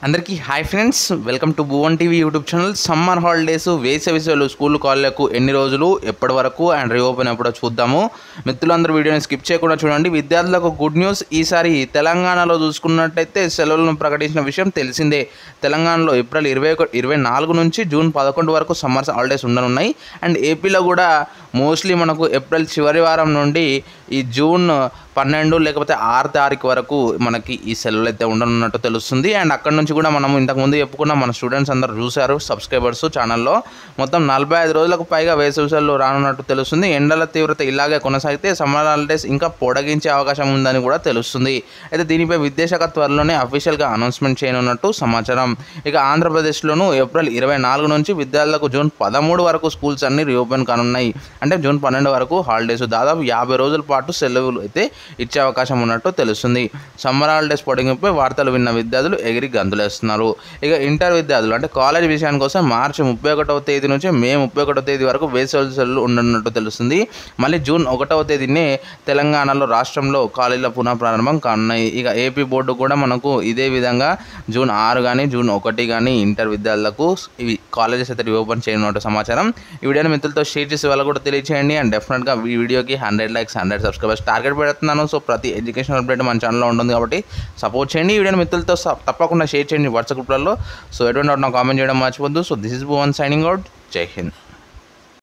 అందరికీ hi friends, welcome to Bhuvan TV YouTube channel. Summer holidays, వేసవి సెలవులు స్కూల్ కాలేజీలకు ఎన్ని రోజులు, ఎప్పటి వరకు అండ్ రీఓపెన్ ఎప్పుడో చూద్దాము. మిత్రులందరూ వీడియోని స్కిప్ చేయకుండా చూడండి. విద్యార్థులకు గుడ్ న్యూస్. ఈసారి తెలంగాణలో చూసుకున్నట్టయితే సెలవులను ప్రకటించిన విషయం తెలిసిందే. తెలంగాణలో ఏప్రిల్ 24 నుంచి జూన్ 11 వరకు సమ్మర్ హాలిడేస్ ఉండనున్నాయి. అండ్ ఏపీలో కూడా మోస్ట్లీ మనకు ఏప్రిల్ చివరి వారం నుండి ఈ జూన్ 12 లేకపోతే 6 తారీఖు వరకు మనకి ఈ సెలవులు అయితే ఉండనున్నట్టు తెలుస్తుంది. అండ్ అక్కడ నుంచి కూడా మనం ఇంతకుముందు చెప్పుకున్న మన స్టూడెంట్స్ అందరూ చూశారు, సబ్స్క్రైబర్స్ ఛానల్లో. మొత్తం 45 రోజులకు పైగా వేసవి సెలవులు రానున్నట్టు తెలుస్తుంది. ఎండల తీవ్రత ఇలాగే కొనసాగితే సమ్మర్ హాలిడేస్ ఇంకా పొడిగించే అవకాశం ఉందని కూడా తెలుస్తుంది. అయితే దీనిపై విద్యాశాఖ త్వరలోనే అఫీషియల్గా అనౌన్స్మెంట్ చేయనున్నట్టు సమాచారం. ఇక ఆంధ్రప్రదేశ్లోనూ ఏప్రిల్ 24 నుంచి విద్యార్థులకు జూన్ 13 వరకు స్కూల్స్ అన్ని రీఓపెన్ కానున్నాయి. అంటే జూన్ 12 వరకు హాలిడేస్, దాదాపు 50 రోజుల పాటు సెలవులు అయితే ఇచ్చే అవకాశం ఉన్నట్టు తెలుస్తుంది. సమ్మర్ హాలిడేస్ పొడిగింపై వార్తలు విన్న విద్యార్థులు ఎగిరి గంతులేస్తున్నారు. ఇక ఇంటర్ విద్యార్థులు అంటే కాలేజ్ విషయానికి వస్తే మార్చి 31వ తేదీ నుంచి మే 31వ తేదీ వరకు వేసవి సెలవులు ఉండనున్నట్టు తెలుస్తుంది. మళ్ళీ జూన్ 1వ తేదీనే తెలంగాణలో రాష్ట్రంలో కాలేజీల పునః ప్రారంభం కానున్నాయి. ఇక ఏపీ బోర్డు కూడా మనకు ఇదే విధంగా జూన్ 6 కానీ జూన్ 1 కానీ ఇంటర్ విద్యార్థులకు ఇవి కాలేజెస్ అయితే రీఓపెన్ చేయనున్నట్టు సమాచారం. ఈ వీడియోని మిత్రులతో షేర్ చేసి వాళ్ళకు కూడా తెలియచేయండి. అండ్ డెఫినెట్గా ఈ వీడియోకి 100 లైక్స్ 100 సబ్స్క్రైబర్స్ టార్గెట్ పెడుతున్నాను. సో ప్రతి ఎడ్యుకేషన్ అప్డేట్ మన ఛానల్లో ఉంటుంది కాబట్టి సపోర్ట్ చేయండి. ఈ వీడియోని మిత్రులతో తప్పకుండా షేర్ చేయండి వాట్సాప్ గ్రూప్లలో. సో ఎటువంటి నా కామెంట్ చేయడం మర్చిపోద్దు. So this is Bhuvan signing out. జై హింద్.